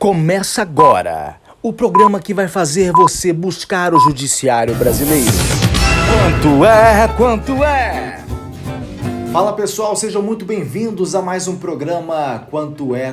Começa agora o programa que vai fazer você buscar o judiciário brasileiro. Quanto é? Fala pessoal, sejam muito bem-vindos a mais um programa Quanto é?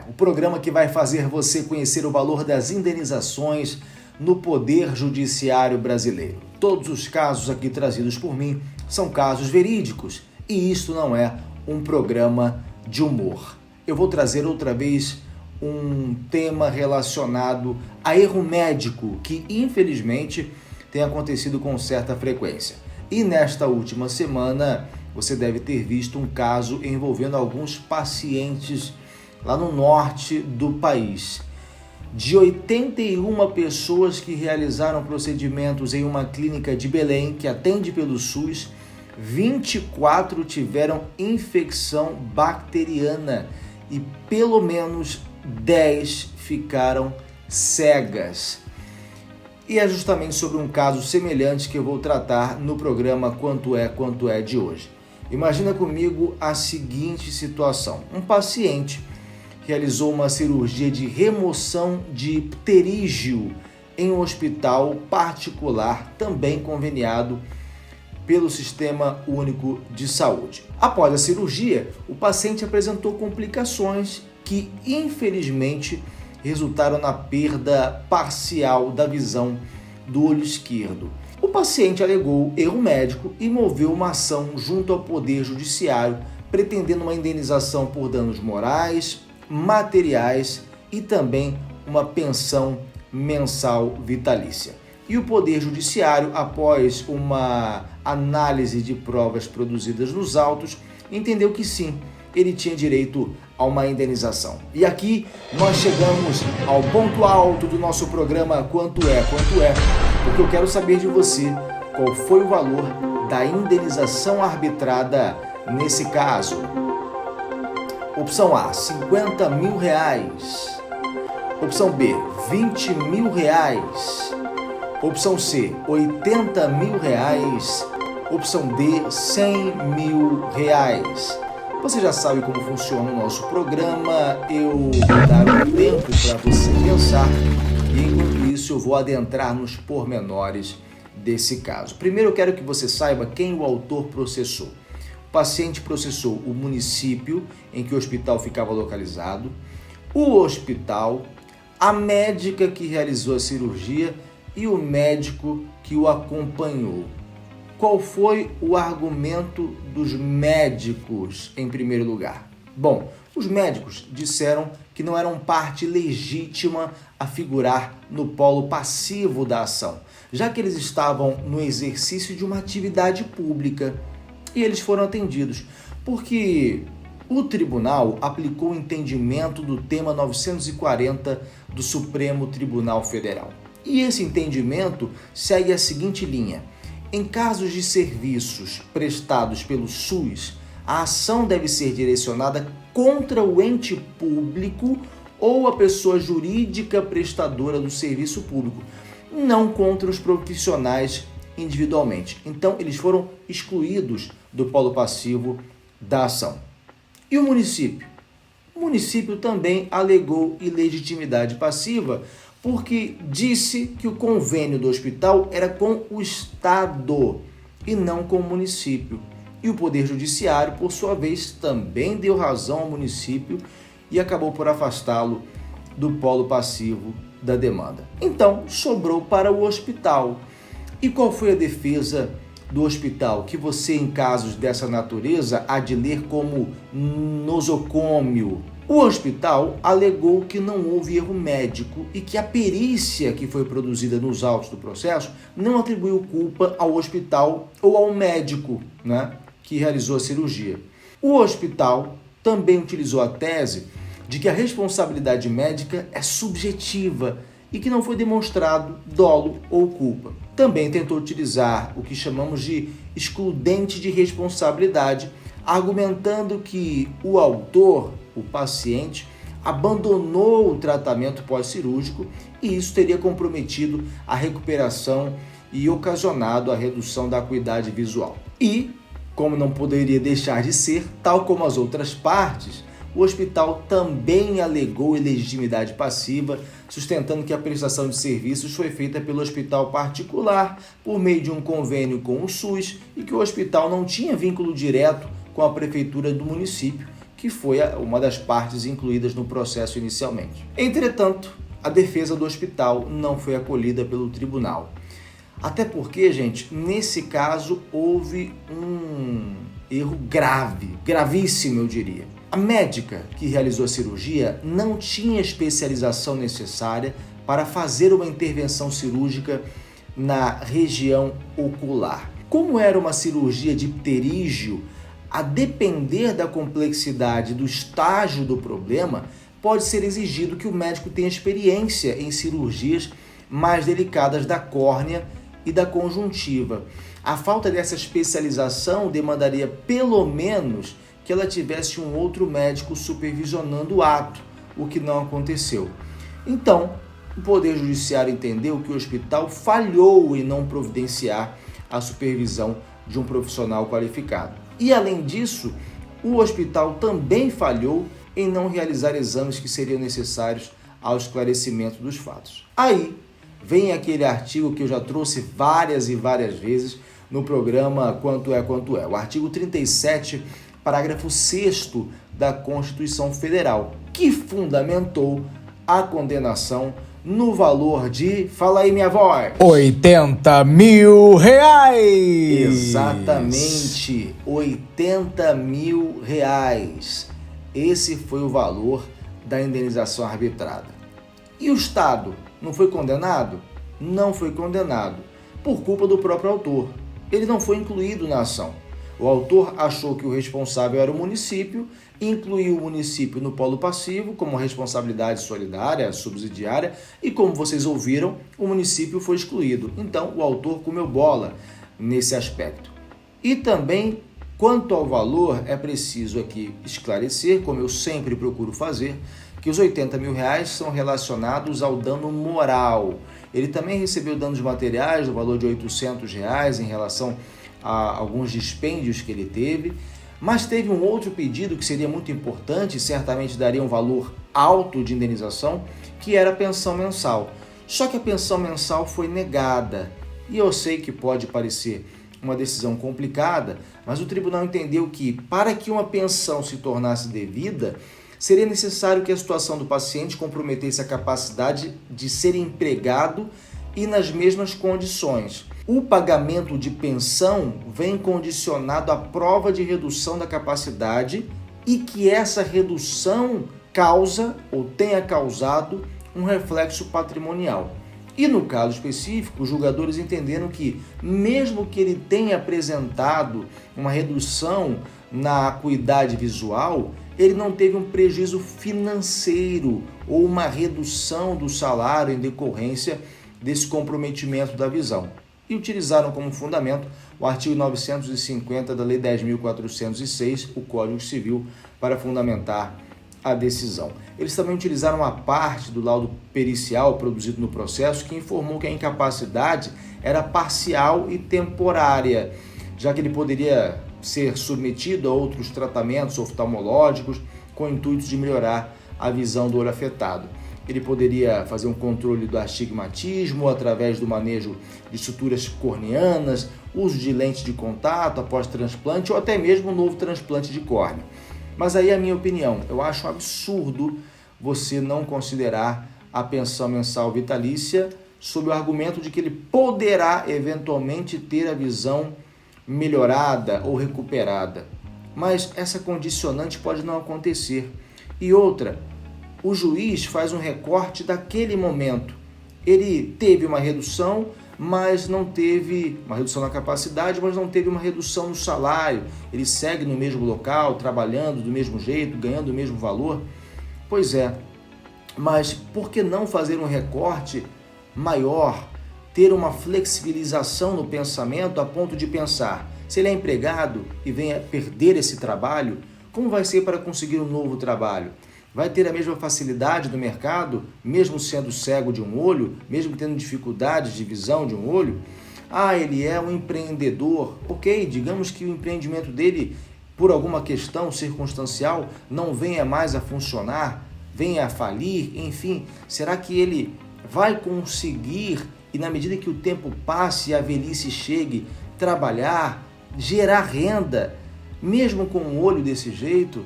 O programa que vai fazer você conhecer o valor das indenizações no Poder Judiciário Brasileiro. Todos os casos aqui trazidos por mim são casos verídicos e isto não é um programa de humor. Eu vou trazer outra vez um tema relacionado a erro médico que, infelizmente, tem acontecido com certa frequência. E nesta última semana, você deve ter visto um caso envolvendo alguns pacientes lá no norte do país. De 81 pessoas que realizaram procedimentos em uma clínica de Belém, que atende pelo SUS, 24 tiveram infecção bacteriana e pelo menos 10 ficaram cegas. E é justamente sobre um caso semelhante que eu vou tratar no programa Quanto é de hoje. Imagina comigo a seguinte situação. Um paciente realizou uma cirurgia de remoção de pterígio em um hospital particular, também conveniado pelo Sistema Único de Saúde. Após a cirurgia, o paciente apresentou complicações que, infelizmente, resultaram na perda parcial da visão do olho esquerdo. O paciente alegou erro médico e moveu uma ação junto ao Poder Judiciário, pretendendo uma indenização por danos morais, materiais e também uma pensão mensal vitalícia. E o Poder Judiciário, após uma análise de provas produzidas nos autos, entendeu que sim, ele tinha direito a uma indenização. E aqui nós chegamos ao ponto alto do nosso programa Quanto é, porque eu quero saber de você qual foi o valor da indenização arbitrada nesse caso. Opção A, R$50 mil. Opção B, R$20 mil. Opção C, R$80 mil. Opção D, R$100 mil. Você já sabe como funciona o nosso programa, eu vou dar um tempo para você pensar e enquanto isso eu vou adentrar nos pormenores desse caso. Primeiro eu quero que você saiba quem o autor processou. O paciente processou o município em que o hospital ficava localizado, o hospital, a médica que realizou a cirurgia e o médico que o acompanhou. Qual foi o argumento dos médicos em primeiro lugar? Bom, os médicos disseram que não eram parte legítima a figurar no polo passivo da ação, já que eles estavam no exercício de uma atividade pública e eles foram atendidos, porque o tribunal aplicou o entendimento do tema 940 do Supremo Tribunal Federal. E esse entendimento segue a seguinte linha. Em casos de serviços prestados pelo SUS, a ação deve ser direcionada contra o ente público ou a pessoa jurídica prestadora do serviço público, não contra os profissionais individualmente. Então, eles foram excluídos do polo passivo da ação. E o município? O município também alegou ilegitimidade passiva, porque disse que o convênio do hospital era com o Estado e não com o município. E o Poder Judiciário, por sua vez, também deu razão ao município e acabou por afastá-lo do polo passivo da demanda. Então, sobrou para o hospital. E qual foi a defesa do hospital? Que você, em casos dessa natureza, há de ler como nosocômio. O hospital alegou que não houve erro médico e que a perícia que foi produzida nos autos do processo não atribuiu culpa ao hospital ou ao médico, que realizou a cirurgia. O hospital também utilizou a tese de que a responsabilidade médica é subjetiva e que não foi demonstrado dolo ou culpa. Também tentou utilizar o que chamamos de excludente de responsabilidade, argumentando que o autor, o paciente, abandonou o tratamento pós-cirúrgico e isso teria comprometido a recuperação e ocasionado a redução da acuidade visual. E, como não poderia deixar de ser, tal como as outras partes, o hospital também alegou ilegitimidade passiva, sustentando que a prestação de serviços foi feita pelo hospital particular por meio de um convênio com o SUS e que o hospital não tinha vínculo direto com a prefeitura do município, que foi uma das partes incluídas no processo inicialmente. Entretanto, a defesa do hospital não foi acolhida pelo tribunal. Até porque, gente, nesse caso houve um erro grave, gravíssimo eu diria. A médica que realizou a cirurgia não tinha especialização necessária para fazer uma intervenção cirúrgica na região ocular. Como era uma cirurgia de pterígio, a depender da complexidade do estágio do problema, pode ser exigido que o médico tenha experiência em cirurgias mais delicadas da córnea e da conjuntiva. A falta dessa especialização demandaria pelo menos que ela tivesse um outro médico supervisionando o ato, o que não aconteceu. Então, o Poder Judiciário entendeu que o hospital falhou em não providenciar a supervisão de um profissional qualificado. E, além disso, o hospital também falhou em não realizar exames que seriam necessários ao esclarecimento dos fatos. Aí vem aquele artigo que eu já trouxe várias e várias vezes no programa Quanto é, o artigo 37, parágrafo 6º da Constituição Federal, que fundamentou a condenação no valor de, fala aí minha voz, R$80 mil! Exatamente, R$80 mil. Esse foi o valor da indenização arbitrada. E o Estado não foi condenado? Não foi condenado, por culpa do próprio autor. Ele não foi incluído na ação. O autor achou que o responsável era o município, incluiu o município no polo passivo como responsabilidade solidária, subsidiária, e como vocês ouviram, o município foi excluído. Então, o autor comeu bola nesse aspecto. E também, quanto ao valor, é preciso aqui esclarecer, como eu sempre procuro fazer, que os R$80 mil são relacionados ao dano moral. Ele também recebeu danos materiais no valor de R$800 em relação a alguns dispêndios que ele teve, mas teve um outro pedido que seria muito importante e certamente daria um valor alto de indenização, que era a pensão mensal. Só que a pensão mensal foi negada. E eu sei que pode parecer uma decisão complicada, mas o tribunal entendeu que, para que uma pensão se tornasse devida, seria necessário que a situação do paciente comprometesse a capacidade de ser empregado e nas mesmas condições. O pagamento de pensão vem condicionado à prova de redução da capacidade e que essa redução causa ou tenha causado um reflexo patrimonial. E no caso específico, os julgadores entenderam que, mesmo que ele tenha apresentado uma redução na acuidade visual, ele não teve um prejuízo financeiro ou uma redução do salário em decorrência desse comprometimento da visão. E utilizaram como fundamento o artigo 950 da Lei 10.406, o Código Civil, para fundamentar a decisão. Eles também utilizaram uma parte do laudo pericial produzido no processo que informou que a incapacidade era parcial e temporária, já que ele poderia ser submetido a outros tratamentos oftalmológicos com o intuito de melhorar a visão do olho afetado. Ele poderia fazer um controle do astigmatismo através do manejo de suturas corneanas, uso de lente de contato após transplante ou até mesmo um novo transplante de córnea. Mas aí a minha opinião, eu acho um absurdo você não considerar a pensão mensal vitalícia sob o argumento de que ele poderá eventualmente ter a visão melhorada ou recuperada. Mas essa condicionante pode não acontecer. E outra, o juiz faz um recorte daquele momento. Ele teve uma redução, mas não teve uma redução na capacidade, mas não teve uma redução no salário. Ele segue no mesmo local, trabalhando do mesmo jeito, ganhando o mesmo valor. Pois é, mas por que não fazer um recorte maior, ter uma flexibilização no pensamento a ponto de pensar, se ele é empregado e vem a perder esse trabalho, como vai ser para conseguir um novo trabalho? Vai ter a mesma facilidade no mercado, mesmo sendo cego de um olho, mesmo tendo dificuldades de visão de um olho? Ele é um empreendedor. Ok, digamos que o empreendimento dele, por alguma questão circunstancial, não venha mais a funcionar, venha a falir, enfim, será que ele vai conseguir, e na medida que o tempo passe e a velhice chegue, trabalhar, gerar renda, mesmo com um olho desse jeito?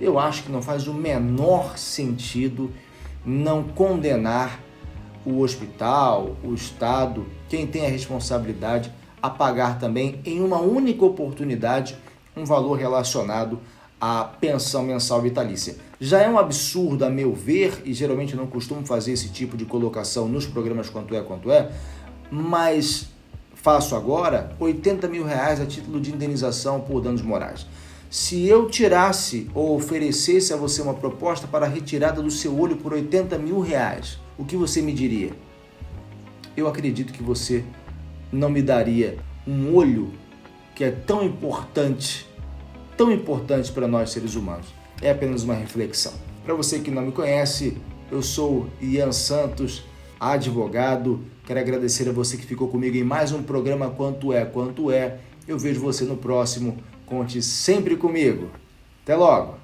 Eu acho que não faz o menor sentido não condenar o hospital, o Estado, quem tem a responsabilidade, a pagar também em uma única oportunidade um valor relacionado à pensão mensal vitalícia. Já é um absurdo, a meu ver, e geralmente não costumo fazer esse tipo de colocação nos programas Quanto É, mas faço agora, R$80 mil a título de indenização por danos morais. Se eu tirasse ou oferecesse a você uma proposta para a retirada do seu olho por R$80 mil, o que você me diria? Eu acredito que você não me daria um olho que é tão importante para nós seres humanos. É apenas uma reflexão. Para você que não me conhece, eu sou Ian Santos, advogado. Quero agradecer a você que ficou comigo em mais um programa Quanto É. Eu vejo você no próximo. Conte sempre comigo. Até logo!